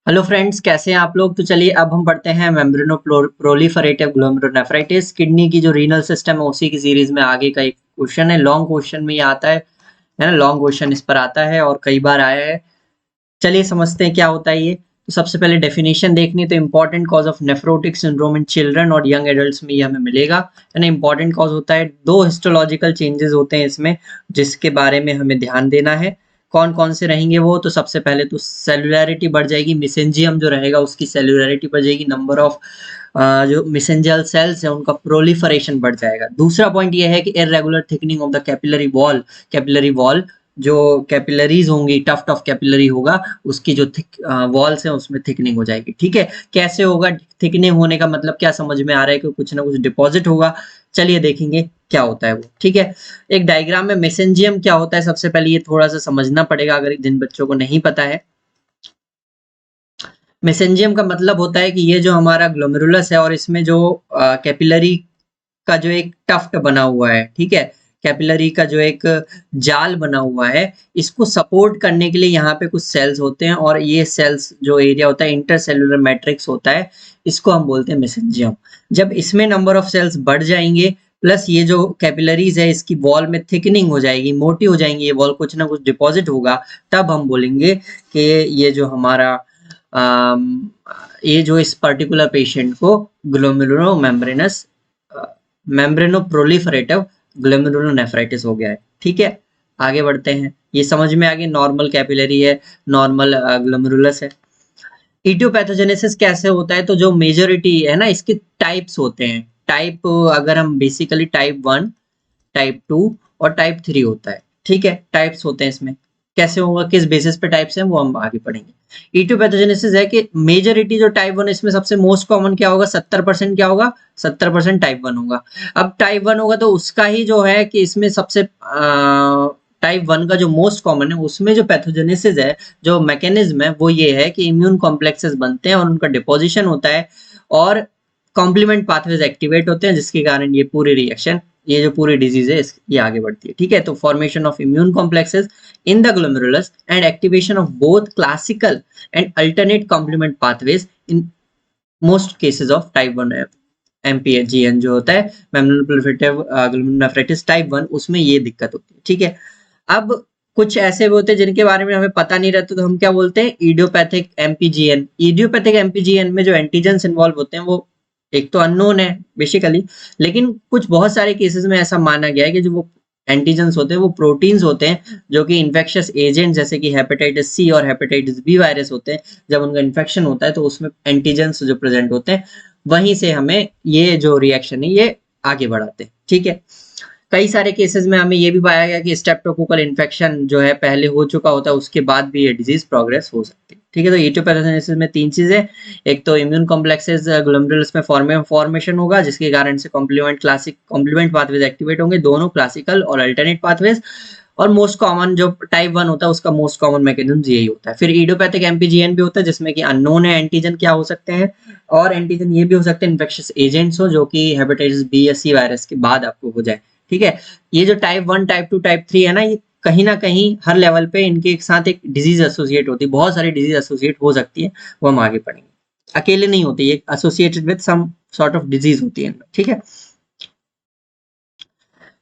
Hello friends, कैसे हैं आप लोग। तो चलिए अब हम पढ़ते हैं मेम्ब्रेनो प्रोलिफरेटिव ग्लोमेरुलोनेफ्राइटिस, किडनी की जो रीनल सिस्टम है उसी की सीरीज में आगे का एक क्वेश्चन है। लॉन्ग क्वेश्चन में ये आता है ना। लॉन्ग क्वेश्चन इस पर आता है और कई बार आया है। चलिए समझते हैं क्या होता है ये। तो सबसे पहले डेफिनेशन देखनी है तो important cause of nephrotic syndrome in children और यंग एडल्ट्स में ये हमें मिलेगा, है ना। इंपॉर्टेंट कॉज होता है, दो हिस्टोलॉजिकल चेंजेस होते हैं इसमें जिसके बारे में हमें ध्यान देना है। कौन कौन से रहेंगे वो, तो सबसे पहले तो सेलुलैरिटी बढ़ जाएगी, मिसेंजियम जो रहेगा उसकी सेलुलैरिटी बढ़ जाएगी, नंबर ऑफ जो मिसेंजियल सेल्स है उनका प्रोलिफरेशन बढ़ जाएगा। दूसरा पॉइंट ये है कि irregular thickening of the capillary wall जो कैपिलरीज होंगी, टफ्ट ऑफ कैपिलरी होगा, उसकी जो थिक वॉल्स हैं उसमें थिकनिंग हो जाएगी। ठीक है, कैसे होगा थिकनिंग होने का मतलब, क्या समझ में आ रहा है कि कुछ ना कुछ डिपॉजिट होगा। चलिए देखेंगे क्या होता है वो। ठीक है, एक डायग्राम में मेसेंजियम क्या होता है सबसे पहले ये थोड़ा सा समझना पड़ेगा अगर जिन बच्चों को नहीं पता है। मेसेंजियम का मतलब होता है कि ये जो हमारा ग्लोमेरुलस है और इसमें जो कैपिलरी का जो एक टफ्ट बना हुआ है, ठीक है, कैपिलरी का जो एक जाल बना हुआ है, इसको सपोर्ट करने के लिए यहाँ पे कुछ सेल्स होते हैं और ये सेल्स जो एरिया होता है इंटरसेलुलर मैट्रिक्स होता है, इसको हम बोलते हैं मेसेंजियम। जब इसमें नंबर ऑफ सेल्स बढ़ जाएंगे प्लस ये जो कैपिलरीज है इसकी वॉल में थिकनिंग हो जाएगी, मोटी हो जाएंगी ये वॉल, कुछ ना कुछ डिपॉजिट होगा, तब हम बोलेंगे कि ये जो हमारा अम, ये जो इस पर्टिकुलर पेशेंट को ग्लोमेरुलो मेम्ब्रेनो प्रोलिफरेटिव ग्लोमेरुलोनेफ्राइटिस हो गया है। ठीक है, आगे बढ़ते हैं। ये समझ में आ गई, नॉर्मल कैपिलरी है, नॉर्मल ग्लोमेरुलस है। इडियोपैथोजेनेसिस कैसे होता है, तो जो मेजोरिटी है ना इसके टाइप्स होते हैं। टाइप अगर हम बेसिकली टाइप 1, टाइप 2 और टाइप 3 होता है। ठीक है, टाइप्स होते हैं इसमें। कैसे होगा, किस बेसिस पे टाइप्स हैं वो हम आगे पढ़ेंगे। इटियोपैथोजेनेसिस है कि मेजोरिटी जो टाइप 1 इसमें सबसे मोस्ट कॉमन क्या होगा, 70% क्या होगा, 70% टाइप 1 होगा। अब टाइप 1 होगा तो उसका ही जो है कि इसमें सबसे टाइप 1 का जो मोस्ट कॉमन है उसमें जो पैथोजेनेसिस है, जो मैकेनिज्म है वो ये है कि इम्यून कॉम्प्लेक्सेस बनते हैं और उनका डिपोजिशन होता है और कॉम्प्लीमेंट पाथवेज एक्टिवेट होते हैं जिसके कारण ये पूरी रिएक्शन, ये जो पूरी डिजीज है ये आगे बढ़ती है। ठीक है, तो formation of immune complexes in the glomerulus and activation of both classical and alternate complement pathways in most cases of type 1 MPGN जो होता है मेम्ब्रेनो प्रोलिफरेटिव ग्लोमेरुलोनेफ्राइटिस टाइप 1, उसमें ये दिक्कत होती है। ठीक है, अब कुछ ऐसे भी होते हैं जिनके बारे में हमें पता नहीं रहता तो हम क्या बोलते हैं, इडियोपैथिक एमपीजीएन। इडियोपैथिक एमपीजीएन में जो एंटीजेंस इन्वॉल्व होते हैं वो एक तो अननोन है बेसिकली, लेकिन कुछ बहुत सारे केसेस में ऐसा माना गया है कि जो वो एंटीजेंस होते हैं वो प्रोटीन्स होते हैं जो कि इन्फेक्शियस एजेंट जैसे कि हेपेटाइटिस सी और हेपेटाइटिस बी वायरस होते हैं। जब उनका इन्फेक्शन होता है तो उसमें एंटीजेंस जो प्रेजेंट होते हैं वहीं से हमें ये जो रिएक्शन है ये आगे बढ़ाते हैं। ठीक है, कई सारे केसेस में हमें ये भी पाया गया कि स्ट्रेप्टोकोकल इन्फेक्शन जो है पहले हो चुका होता है उसके बाद भी ये डिजीज प्रोग्रेस हो सकती है। ठीक है, तो इटियोपैथोजेनेसिस में तीन चीजें, एक तो इम्यून कॉम्प्लेक्सेस ग्लोमेरुलस में फॉर्मेशन होगा जिसके कारण से कॉम्प्लीमेंट पाथवेज एक्टिवेट होंगे, दोनों क्लासिकल और अल्टरनेट पाथवेज। और मोस्ट कॉमन जो टाइप 1 होता है उसका मोस्ट कॉमन मैकेनिज्म यही होता है। फिर इडियोपैथिक एमपीजीएन भी होता है जिसमें कि अननोन है एंटीजन क्या हो सकते हैं, और एंटीजन ये भी हो सकते हैं इन्फेक्शियस एजेंट्स हो जो कि हेपेटाइटिस बी या सी वायरस के बाद आपको हो जाए। ठीक है, ये जो टाइप 1, टाइप 2, टाइप 3 है ना, ये कहीं ना कहीं हर लेवल पे इनके साथ एक डिजीज एसोसिएट होती है, बहुत सारी डिजीज एसोसिएट हो सकती है, वो हम आगे पढ़ेंगे। अकेले नहीं होती, ये associated with some sort of disease होती है। ठीक है,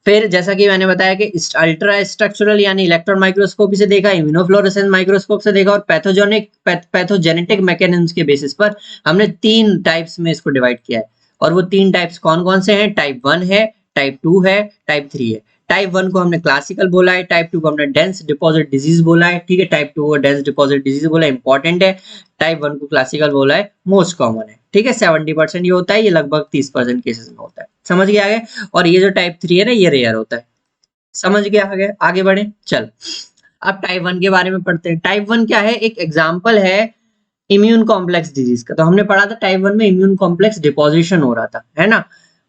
फिर जैसा कि मैंने बताया कि अल्ट्रा स्ट्रक्चरल यानी इलेक्ट्रॉन माइक्रोस्कोपी से देखा, इम्यूनोफ्लोरेसेंस माइक्रोस्कोप से देखा और पैथोजेनेटिक मैकेनिज्म के बेसिस पर हमने तीन टाइप्स में इसको डिवाइड किया है। और वो तीन टाइप्स कौन कौन से हैं, टाइप 1 है, टाइप 2 है, टाइप 3 है। टाइप 1 को हमने क्लासिकल बोला है, टाइप 2 को हमने डेंस डिपॉजिट डिजीज बोला है। ठीक है, टाइप 2 को डेंस डिपॉजिट डिजीज बोला है, इंपॉर्टेंट है। टाइप 1 को क्लासिकल बोला है, मोस्ट कॉमन है। ठीक है, 70% ये होता है, ये लगभग 30% केसेस में होता है। समझ गया आगे। और ये जो टाइप 3 है ना ये रेयर होता है। समझ गया आगे, आगे बढ़े चल। अब टाइप 1 के बारे में पढ़ते हैं। टाइप 1 क्या है, एक एग्जांपल है इम्यून कॉम्प्लेक्स डिजीज का। तो हमने पढ़ा था टाइप 1 में इम्यून कॉम्प्लेक्स डिपोजिशन हो रहा था, है ना।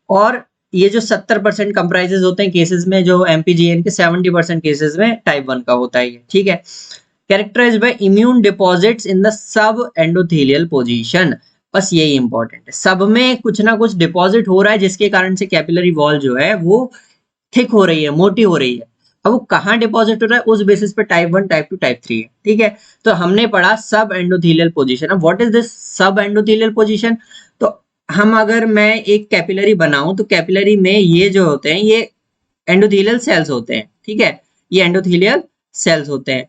और ये जो 70% कंप्राइजेस होते हैं केसेस में जो एमपीजीएन के, 70% केसेस में टाइप 1 का होता है ये। ठीक है, characterised by immune deposits in the subendothelial position. बस यही इंपॉर्टेंट है, सब में कुछ ना कुछ डिपॉजिट हो रहा है जिसके कारण से कैपिलरी वॉल जो है वो थिक हो रही है, मोटी हो रही है। अब वो कहाँ डिपॉजिट हो रहा है उस बेसिस पे टाइप 1, टाइप 2, टाइप 3 है, ठीक है। तो हमने पढ़ा सब एंडोथेलियल पोजीशन। अब व्हाट इज दिस सब एंडोथेलियल पोजीशन? तो हम अगर मैं एक कैपिलरी बनाऊं तो कैपिलरी में ये जो होते हैं ये एंडोथेलियल सेल्स होते हैं, ठीक है, ये एंडोथेलियल सेल्स होते हैं।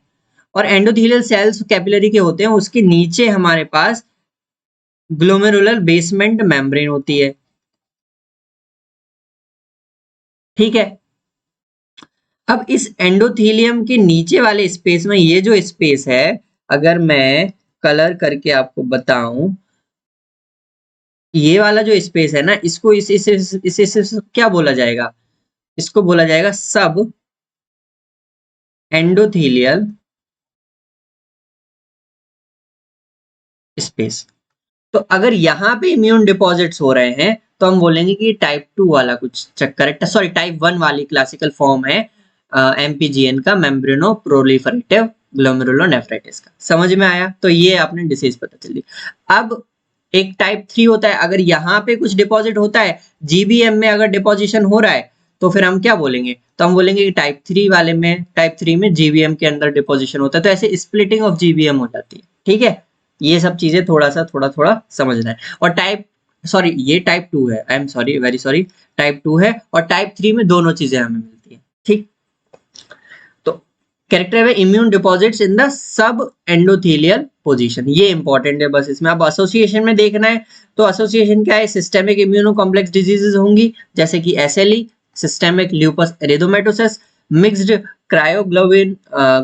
और एंडोथेलियल सेल्स कैपिलरी के होते हैं, उसके नीचे हमारे पास ग्लोमेरुलर बेसमेंट मेम्ब्रेन होती है, ठीक है। अब इस एंडोथेलियम के नीचे वाले स्पेस में ये जो स्पेस है, अगर मैं कलर करके आपको बताऊं, ये वाला जो स्पेस है ना, इसको इस क्या बोला जाएगा? इसको बोला जाएगा सब एंडोथेलियल स्पेस। तो अगर यहाँ पे इम्यून डिपॉजिट्स हो रहे हैं तो हम बोलेंगे कि टाइप 2 वाला कुछ करेक्ट है, सॉरी टाइप 1 वाली क्लासिकल फॉर्म है एमपीजीएन का, मेम्ब्रेनो प्रोलिफरेटिव ग्लोमेरुलोनेफ्राइटिस का। समझ में आया? तो ये आपने डिसीज पता चली। अब एक टाइप 3 होता है, अगर यहाँ पे कुछ डिपॉजिट होता है, जीबीएम में अगर डिपॉजिशन हो रहा है, तो फिर हम क्या बोलेंगे? तो हम बोलेंगे कि टाइप 3 वाले में, टाइप 3 में जीबीएम के अंदर डिपॉजिशन होता है, तो ऐसे स्प्लिटिंग ऑफ जीबीएम हो जाती है, ठीक है। ये सब चीजें थोड़ा थोड़ा समझना है। और टाइप, सॉरी ये टाइप 2 है, I am sorry, very sorry, type 2 है। और टाइप 3 में दोनों चीजें हमें मिलती है, ठीक। तो कैरेक्टर है immune deposits in the subendothelial position, ये इंपॉर्टेंट है बस इसमें। अब एसोसिएशन में देखना है, तो एसोसिएशन क्या है? सिस्टेमिक इम्यूनो कॉम्प्लेक्स डिजीजेस होंगी, जैसे कि एसएलई, सिस्टेमिक ल्यूपस एरिथेमेटोसस, मिक्स्ड क्रायोग्लोबिन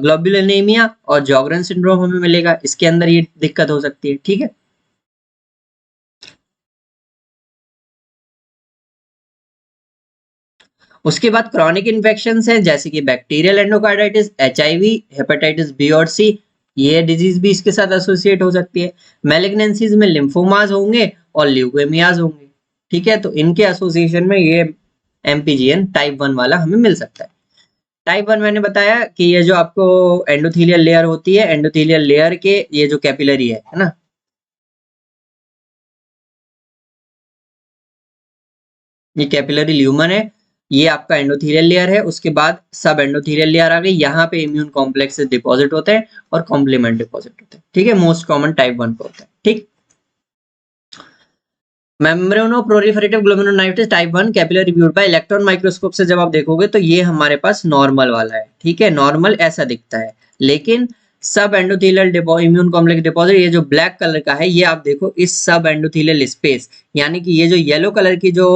ग्लोबुलिनेमिया और जॉगरन सिंड्रोम हमें मिलेगा, इसके अंदर ये दिक्कत हो सकती है, ठीक है। उसके बाद क्रॉनिक इन्फेक्शंस हैं, जैसे कि bacterial endocarditis, HIV, hepatitis B और सी, ये डिजीज भी इसके साथ एसोसिएट हो सकती है। मैलिग्नेंसीज में लिम्फोमास होंगे और ल्यूकेमियाज होंगे, ठीक है। तो इनके एसोसिएशन में ये एमपीजीएन टाइप 1 वाला हमें मिल सकता है। टाइप 1 मैंने बताया कि ये जो आपको एंडोथेलियल लेयर होती है, एंडोथेलियल लेयर के ये जो कैपिलरी है ना, ये कैपिलरी ल्यूमन है, ये आपका एंडोथेलियल लेयर है। उसके बाद सब एंडोथेलियल लेयर आ गई, यहाँ पे इम्यून कॉम्प्लेक्स डिपॉजिट होते हैं और कॉम्प्लीमेंट डिपॉजिट होते हैं, ठीक है। मोस्ट कॉमन टाइप 1 पे होता है, ठीक। Membranoproliferative glomerulonephritis type 1 capillary viewed by electron microscope से जब आप देखोगे तो ये हमारे पास नॉर्मल वाला है, ठीक है, नॉर्मल ऐसा दिखता है। लेकिन सब एंडोथेलियल इम्यून कॉम्प्लेक्स डिपॉजिट, ये जो ब्लैक कलर का है, ये आप देखो इस सब एंडोथेलियल स्पेस, यानी कि ये जो येलो कलर की जो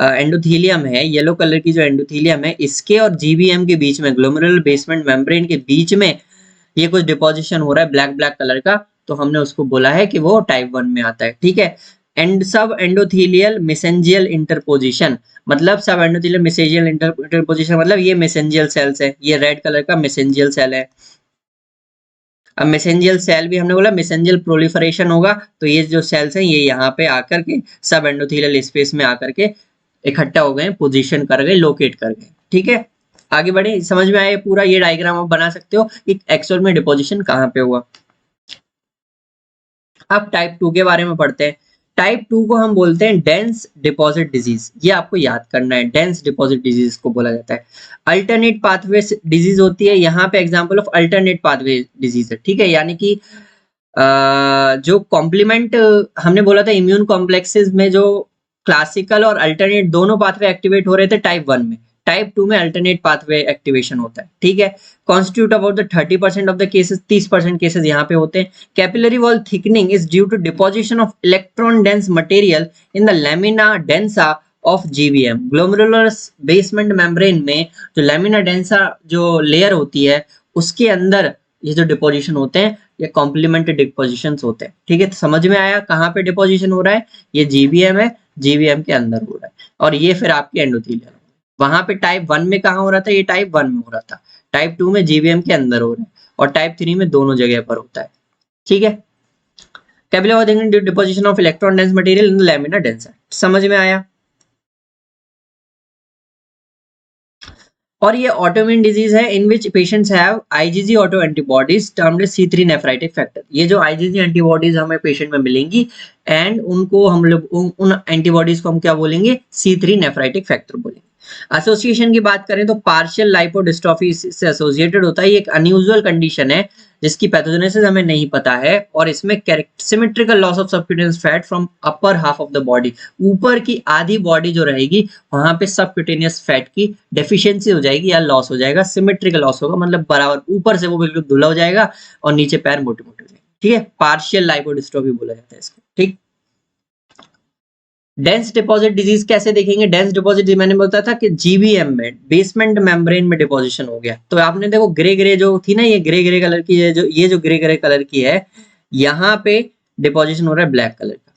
एंडोथेलियम है, येलो कलर की जो एंडोथेलियम है, इसके और जीबीएम के बीच में, ग्लोमेरुलर बेसमेंट मेम्ब्रेन के बीच में ये कुछ डिपोजिशन हो रहा है ब्लैक ब्लैक कलर का, तो हमने उसको बोला है कि वो टाइप 1 में आता है, ठीक है। एंड सब एंडोथेलियल मेसेंजियल इंटरपोजिशन, मतलब सब एंडोथेलियल मेसेंजियल इंटरपोजिशन मतलब ये मेसेंजियल सेल्स है, ये रेड कलर का मेसेंजियल सेल है। अब मेसेंजियल सेल भी हमने बोला मेसेंजियल प्रोलिफरेशन होगा, तो ये जो सेल्स हैं ये यहाँ पे आकर के सब एंडोथेलियल स्पेस में आकर के इकट्ठा हो गए, पोजीशन कर गए, लोकेट कर गए, ठीक है। आगे बढ़े, समझ में आया पूरा? ये डायग्राम आप बना सकते हो कि एक्चुअल में डिपोजिशन कहाँ पे हुआ। अब टाइप 2 के बारे में पढ़ते हैं। टाइप 2 को हम बोलते हैं डेंस डिपॉजिट डिजीज, ये आपको याद करना है, डेंस डिपॉजिट डिजीज को बोला जाता है। अल्टरनेट पाथवे डिजीज होती है, यहाँ पे example of alternate pathway disease है, ठीक है। यानी कि जो कॉम्प्लीमेंट हमने बोला था इम्यून कॉम्प्लेक्सेस में जो क्लासिकल और अल्टरनेट दोनों पाथवे एक्टिवेट हो रहे थे टाइप 1 में, टाइप 2 में अल्टरनेट पाथवे एक्टिवेशन होता है, ठीक है। Constitute about the 30% of the cases, 30% cases यहाँ पे होते हैं। Capillary wall thickening is due to deposition of electron dense material in the lamina densa of GBM. Glomerular basement membrane में जो लैमिना डेंसा जो लेयर होती है, उसके अंदर ये जो डिपोजिशन होते हैं ये कॉम्प्लीमेंट्री डिपोजिशन होते हैं, ठीक है। तो समझ में आया कहाँ पे डिपोजिशन हो रहा है? ये जीबीएम है, जीबीएम के अंदर हो रहा है, और ये फिर आपकी एंडोथेलियल। वहां पे टाइप 1 में कहाँ हो रहा था? ये टाइप 1 में हो रहा था। टाइप 2 में जीबीएम के अंदर हो रहा है, और टाइप 3 में दोनों जगह पर होता है, ठीक है। Capillary deposition of electron dense material in lamina densa, समझ में आया? और ये ऑटोइम्यून डिजीज है in which patients have IgG autoantibodies termed C3 nephritic factor. ये जो आईजीजी एंटीबॉडीज हमें पेशेंट में मिलेंगी, एंड उनको हम लोग उन एंटीबॉडीज को हम क्या बोलेंगे? C3 नेफ्राइटिक फैक्टर बोलेंगे। एसोसिएशन की बात करें तो पार्शियल लाइपोडिस्ट्रोफी से एसोसिएटेड होता है। ये एक अनयूजुअल कंडीशन है जिसकी पैथोजेनेसिस हमें नहीं पता है, और इसमें symmetrical loss of subcutaneous fat from upper half of the body, ऊपर की आधी बॉडी जो रहेगी वहां पे सबक्यूटेनियस फैट की डेफिशिएंसी हो जाएगी या लॉस हो जाएगा। सिमेट्रिकल लॉस होगा मतलब बराबर, ऊपर से वो बिल्कुल धुला हो जाएगा और नीचे पैर मोटे मोटे हो जाएंगे। ठीक है, पार्शियल लाइपोडिस्ट्रोफी बोला जाता है इसको। ठीक, डेंस डिपॉजिट डिजीज कैसे देखेंगे? डेंस डिपॉजिट मैंने बताया था कि जीबीएम में, बेसमेंट मेम्ब्रेन में डिपोजिशन हो गया। तो आपने देखो ग्रे ग्रे जो थी ना, ये ग्रे ग्रे कलर की है, जो ये जो ग्रे ग्रे कलर की है, यहाँ पे डिपोजिशन हो रहा है ब्लैक कलर का।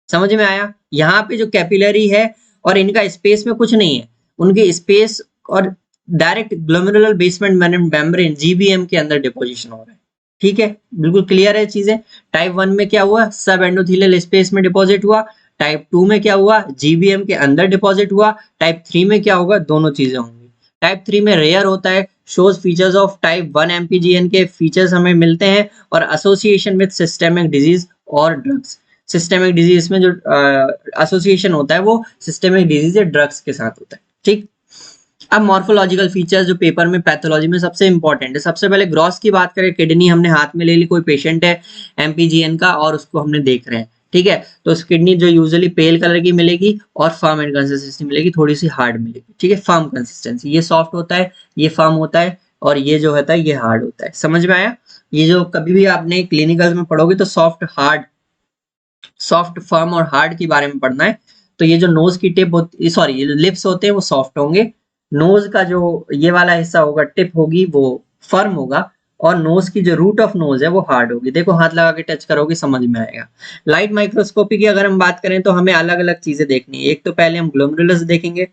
समझ में आया? यहाँ पे जो कैपिलरी है और इनका स्पेस में कुछ नहीं है, उनके स्पेस और direct glomerular basement membrane GBM के अंदर डिपोजिशन हो रहा है। ठीक है, बिल्कुल क्लियर है चीजें। टाइप 1 में क्या हुआ? सब एंडोथेलियल स्पेस में डिपॉजिट हुआ। टाइप 2 में क्या हुआ? जीबीएम के अंदर डिपॉजिट हुआ। टाइप 3 में क्या होगा? दोनों चीजें होंगी। टाइप 3 में रेयर होता है, शोज फीचर्स ऑफ टाइप 1 एमपीजीएन के फीचर्स हमें मिलते हैं, और एसोसिएशन विद सिस्टेमिक डिजीज और ड्रग्स। सिस्टेमिक डिजीज में जो एसोसिएशन होता है वो सिस्टेमिक डिजीज या ड्रग्स के साथ होता है। ठीक, अब मॉर्फोलॉजिकल फीचर्स जो पेपर में पैथोलॉजी में सबसे इंपॉर्टेंट है। सबसे पहले ग्रॉस की बात करें, किडनी हमने हाथ में ले ली, कोई पेशेंट है एमपीजीएन का और उसको हमने देख रहे हैं। ठीक है, तो उस किडनी जो यूजुअली पेल कलर की मिलेगी और फर्म एंड कंसिस्टेंसी मिलेगी, थोड़ी सी हार्ड मिलेगी। ठीक है, फर्म कंसिस्टेंसी, ये सॉफ्ट होता है, ये फर्म होता है, और ये जो होता है ये हार्ड होता है। समझ में आया? ये जो कभी भी आपने क्लिनिकल में पढ़ोगे तो सॉफ्ट हार्ड, सॉफ्ट फर्म और हार्ड के बारे में पढ़ना है। तो ये जो नोज की टिप होती, सॉरी ये जो लिप्स होते हैं वो सॉफ्ट होंगे, नोज का जो ये वाला हिस्सा होगा, टिप होगी, वो फर्म होगा, और नोज की जो रूट ऑफ नोज है वो हार्ड होगी। देखो हाथ लगा के टच करोगे समझ में आएगा। लाइट माइक्रोस्कोपी की अगर हम बात करें तो हमें अलग अलग चीजें देखनी है। एक तो पहले हम ग्लोमेरुलस देखेंगे।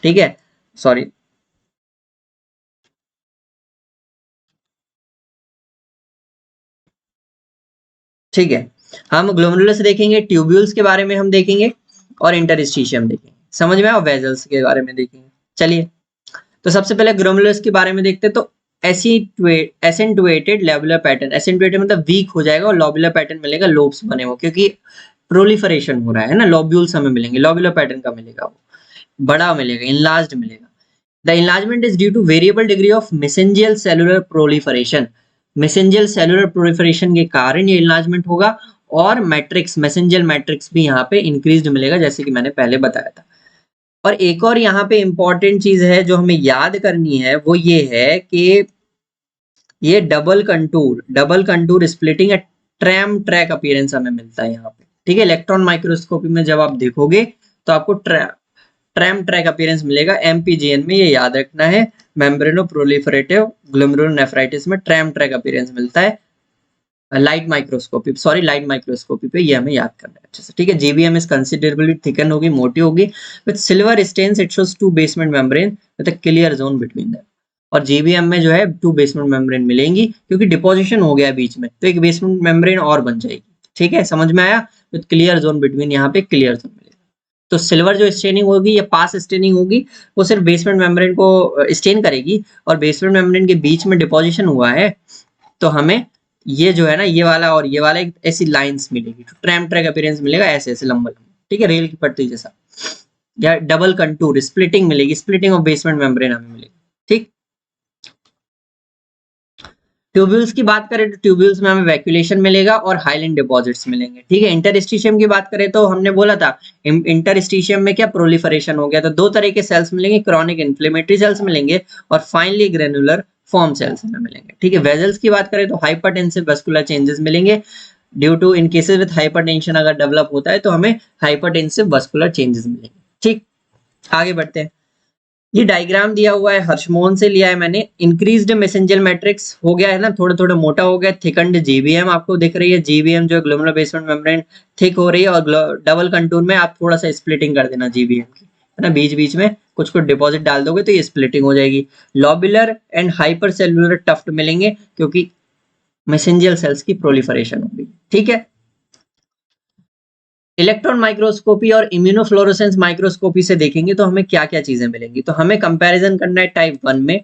ठीक है, सॉरी, ठीक है, हम ग्लोमेरुलस देखेंगे, ट्यूब्यूल्स के बारे में हम देखेंगे, और इंटरस्टिशियम देखेंगे। समझ में आया? वेजल्स के बारे में देखेंगे। चलिए, तो सबसे पहले ग्लोमेरुलस के बारे में देखते हैं। तो एसेंटुएटेड लोबुलर पैटर्न, एसेंटुएटेड मतलब वीक हो जाएगा, और लोबुलर पैटर्न मिलेगा, लोब्स बने हो, क्योंकि प्रोलिफरेशन हो रहा है ना, लोब्यूल्स हमें मिलेंगे, लोबुलर पैटर्न का मिलेगा, वो बड़ा मिलेगा, इनलार्ज्ड मिलेगा। The enlargement is due two variable degree of mesangial cellular proliferation. Mesangial cellular proliferation के कारण ये इनलार्जमेंट होगा, और मैट्रिक्स, मेसेंजियल मैट्रिक्स भी यहाँ पे इंक्रीज्ड मिलेगा, जैसे कि मैंने पहले बताया था। और एक और यहाँ पे इंपॉर्टेंट चीज है जो हमें याद करनी है, वो ये है कि ये डबल कंटूर स्प्लिटिंग या ट्रैम ट्रैक अपीयरेंस हमें मिलता है यहाँ पे। ठीक है, इलेक्ट्रॉन माइक्रोस्कोपी में जब आप देखोगे तो आपको ट्रैम ट्रैक अपीयरेंस मिलेगा। एमपीजीएन में ये याद रखना है, मेम्ब्रेनो प्रोलिफरेटिव ग्लोमेरुलोनेफ्राइटिस में ट्रैम ट्रैक अपीयरेंस मिलता है। लाइट माइक्रोस्कोपी पे ये हमें याद करना है अच्छे से। ठीक है, जीबीएम इज कंसिडरेबली थिकन होगी, मोटी होगी, with silver stains, it shows two basement membrane with a clear zone between them. और जीबीएम में जो है 2 बेसमेंट मेम्ब्रेन मिलेंगी, क्योंकि डिपोजिशन हो गया बीच में, तो एक बेसमेंट मेम्ब्रेन और बन जाएगी। ठीक है, समझ में आया? विद क्लियर जोन बिटवीन, यहाँ पे क्लियर जोन मिलेगा। तो सिल्वर जो स्टेनिंग होगी या पास स्टेनिंग होगी, वो सिर्फ बेसमेंट मेम्ब्रेन को स्टेन करेगी, और बेसमेंट मेम्ब्रेन के बीच में डिपोजिशन हुआ है, तो हमें ये जो है ना, ये वाला और ये वाला एक ऐसी लाइंस मिलेगी, तो ट्रैम ट्रैक अपीयरेंस मिलेगा, ऐसे ऐसे लंबा लंबा। ठीक है, रेल की पटरी जैसा, या डबल कंटूर स्प्लिटिंग मिलेगी, स्प्लिटिंग ऑफ बेसमेंट मेम्ब्रेन हमें मिलेगी। ठीक, ट्यूब्यूल्स की बात करें तो ट्यूब्यूल्स में हमें वैक्यूलेशन मिलेगा और हाइलैंड डिपॉजिट्स मिलेंगे। ठीक है, इंटरस्टिशियम की बात करें तो हमने बोला था इंटरस्टिशियम में क्या प्रोलिफरेशन हो गया, तो 2 तरह के सेल्स मिलेंगे, क्रॉनिक इन्फ्लेमेटरी सेल्स मिलेंगे, और फाइनली ग्रेनुलर फॉर्म सेल्स हमें मिलेंगे। ठीक है, वेजल्स की बात करें तो हाइपरटेंसिव वस्कुलर चेंजेस मिलेंगे, due to in cases with hypertension अगर डेवलप होता है तो हमें हाइपरटेंसिव वस्कुलर चेंजेस मिलेंगे। ठीक, आगे बढ़ते हैं। ये डायग्राम दिया हुआ है, हर्षमोहन से लिया है मैंने। इंक्रीज्ड मैसेंजर मैट्रिक्स हो गया है ना, थोड़ा थोड़ा मोटा हो गया। थिकंड जीबीएम आपको दिख रही है, जीबीएम जो ग्लोमेरुलर बेसमेंट मेम्ब्रेन थिक हो रही है, और डबल कंटूर में आप थोड़ा सा स्प्लिटिंग कर देना जीबीएम की, है ना, बीच बीच में कुछ कुछ डिपॉजिट डाल दोगे तो ये स्प्लिटिंग हो जाएगी। Lobular and hyper cellular tuft मिलेंगे, क्योंकि मैसेंजियल सेल्स की प्रोलिफरेशन होगी। ठीक है, इलेक्ट्रॉन माइक्रोस्कोपी और इम्यूनोफ्लोरोसेंस माइक्रोस्कोपी से देखेंगे तो हमें क्या क्या चीजें मिलेंगी। तो हमें कंपैरिजन करना है टाइप 1 में,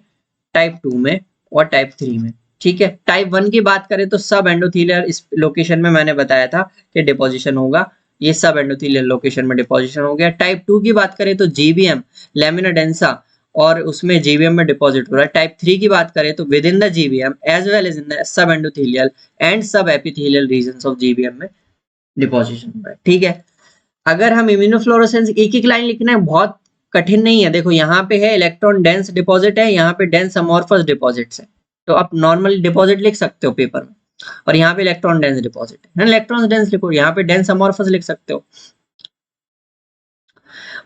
टाइप 2 में, और टाइप 3 में। ठीक है, टाइप 1 की बात करें तो सब एंडोथेलियल इस लोकेशन में मैंने बताया था कि डिपोजिशन होगा, ये सब एंडोथेलियल लोकेशन में डिपोजिशन हो गया। टाइप 2 की बात करें तो जीबीएम, लैमिना डेंसा, और उसमें जीबीएम में डिपॉजिट हो रहा है। टाइप 3 की बात करें तो within the GBM as well as in the subendothelial and subepithelial regions of GBM में डिपोजिशन हो रहा है। ठीक है, अगर हम इम्यूनोफ्लोरोसेंस एक एक लाइन लिखना है, बहुत कठिन नहीं है। देखो यहाँ पे है इलेक्ट्रॉन डेंस डिपॉजिट है, यहाँ पे डेंस अमॉर्फस डिपॉजिट्स है, तो आप नॉर्मल डिपॉजिट लिख सकते हो पेपर में, और यहाँ पे इलेक्ट्रॉन डेंस डिपॉजिट है, इलेक्ट्रॉन डेंस लिखो, यहाँ पे डेंस अमॉर्फस लिख सकते हो।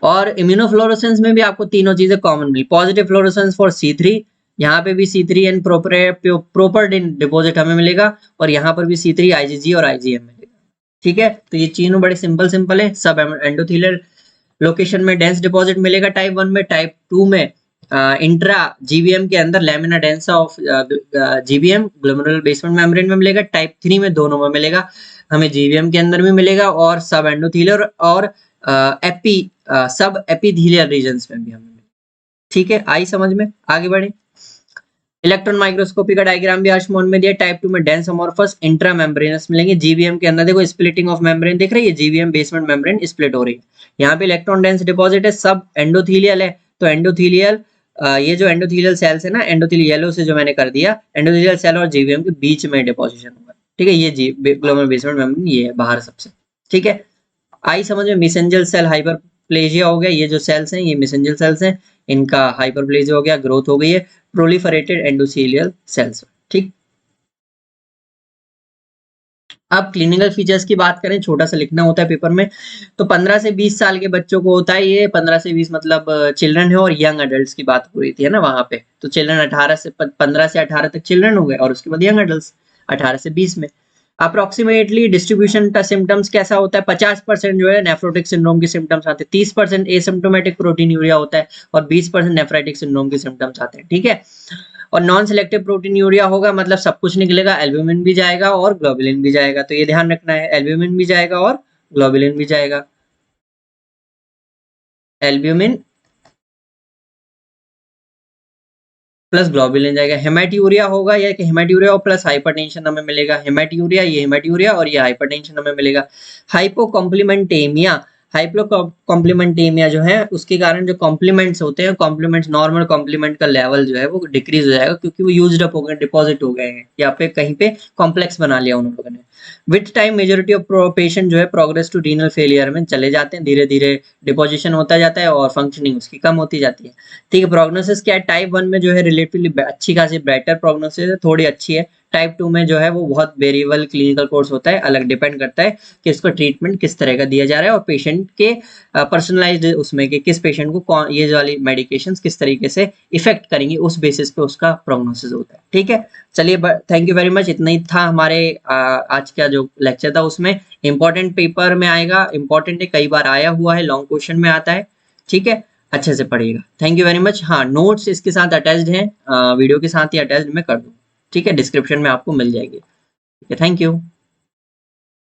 और इम्यूनोफ्लोरोसेंस में भी आपको तीनों चीजें कॉमन मिली। पॉजिटिव फ्लोरोसेंस फॉर C3, यहाँ पे भी C3 एंड प्रोपर डिपॉजिट हमें मिलेगा, और यहाँ पर भी C3 IgG और IgM मिलेगा। ठीक है, तो ये तीनों बड़े सिंपल है। सब एंडोथेलियल लोकेशन में डेंस डिपॉजिट मिलेगा टाइप 1 में। टाइप 2 में इंट्रा जीबीएम के अंदर lamina densa of GBM glomerular basement membrane में मिलेगा। टाइप 3 में दोनों में मिलेगा, हमें जीबीएम के अंदर भी मिलेगा और सब एंडोथेलियल और सब एपिथेलियल रीजन्स में भी हमें मिलेगा। ठीक है, आई समझ में? आगे बढ़े। इलेक्ट्रॉन माइक्रोस्कोपी का डायग्राम भी आशमोन में दिया। टाइप 2 में डेंस अमॉर्फस इंट्रा मेम्ब्रेनस मिलेंगे। जीबीएम के अंदर देखो स्प्लिटिंग ऑफ मेम्ब्रेन दिख रही है, जीबीएम बेसमेंट मेम्ब्रेन स्प्लिट हो रही है। यहाँ पे इलेक्ट्रॉन डेंस डिपॉजिट है, सब एंडोथेलियल है, तो एंडोथेलियल ये जो एंडोथेलियल सेल्स है ना, एंडोथेलियल येलो से जो मैंने कर दिया, एंडोथेलियल सेल और जीबीएम के बीच में डिपोजिशन होगा। ठीक है, ये ग्लोमेरुलर बेसमेंट मेम्ब्रेन ये है बाहर सबसे। ठीक है, आई समझ में? मेसेंजर सेल हाइपरप्लेजिया हो गया, ये जो सेल्स हैं ये मेसेंजर सेल्स हैं, इनका हाइपरप्लेजिया हो गया, ग्रोथ हो गई है प्रोलिफरेटेड एंडोथेलियल सेल्स। ठीक, अब क्लिनिकल फीचर्स की बात करें, छोटा सा लिखना होता है पेपर में, तो 15 से 20 साल के बच्चों को होता है ये। 15 से 20 मतलब चिल्ड्रन है, और यंग अडल्ट की बात हो रही थी है ना वहां पे, तो चिल्ड्रन 15 से 18 तक चिल्ड्रन हो गए, और उसके बाद यंग अडल्ट 18 से 20 में। अप्रोक्सीमेटली डिस्ट्रीब्यूशन का सिम्टम्स कैसा होता है? 50% जो है नेफ्रोटिक सिंड्रोम के सिम्टम्स आते हैं, 30% एसिम्प्टोमेटिक प्रोटीनूरिया होता है, और 20% नेफ्राइटिक सिंड्रोम के सिम्टम्स आते हैं। ठीक है, और नॉन सेलेक्टिव प्रोटीनूरिया होगा, मतलब सब कुछ निकलेगा, एल्ब्यूमिन भी जाएगा और ग्लोबुलिन भी जाएगा, तो ये ध्यान रखना है, एल्ब्यूमिन भी जाएगा और ग्लोबुलिन भी जाएगा। एल्ब्यूमिन प्लस ग्लोबुलिन जाएगा। हेमेट्यूरिया होगा, या कि हेमेट्यूरिया और प्लस हाइपरटेंशन हमें मिलेगा। हेमेट्यूरिया, ये हेमेट्यूरिया और ये हाइपरटेंशन हमें मिलेगा। हाइपोकॉम्प्लीमेंटेमिया, हाइपोकॉम्प्लीमेंटेमिया जो है उसके कारण जो कॉम्प्लीमेंट्स होते हैं, कॉम्प्लीमेंट्स नॉर्मल कॉम्प्लीमेंट का लेवल जो है वो डिक्रीज हो जाएगा, क्योंकि वो यूज्ड अप हो गए, डिपॉजिट हो गए हैं, या पे कहीं पे कॉम्प्लेक्स बना लिया उन लोगों ने। With time majority of patient जो है प्रोग्रेस टू रीनल फेलियर में चले जाते हैं, धीरे धीरे डिपोजिशन होता जाता है और फंक्शनिंग उसकी कम होती जाती है। ठीक है, प्रोग्नोसिस क्या है? टाइप 1 में जो है रिलेटिवली अच्छी खासी बेटर प्रोग्नोसिस है, थोड़ी अच्छी है। टाइप 2 में जो है वो बहुत वेरिएबल क्लिनिकल कोर्स होता है, अलग डिपेंड करता है कि इसको ट्रीटमेंट किस तरह का दिया जा रहा है, और पेशेंट के पर्सनलाइज्ड उसमें कि किस पेशेंट को कौन ये वाली मेडिकेशंस किस तरीके से इफेक्ट करेंगी, उस बेसिस पे उसका प्रोग्नोसिस होता है। ठीक है, चलिए थैंक यू वेरी मच, इतना ही था हमारे आज का जो लेक्चर था। उसमें इंपॉर्टेंट पेपर में आएगा, इंपॉर्टेंट है, कई बार आया हुआ है, लॉन्ग क्वेश्चन में आता है। ठीक है, अच्छे से पढ़िएगा। Thank you very much. हाँ, नोट्स इसके साथ अटैच्ड हैं, वीडियो के साथ ही अटैच्ड मैं कर दूँ। ठीक है, डिस्क्रिप्शन में आपको मिल जाएगी। ठीक है, थैंक यू।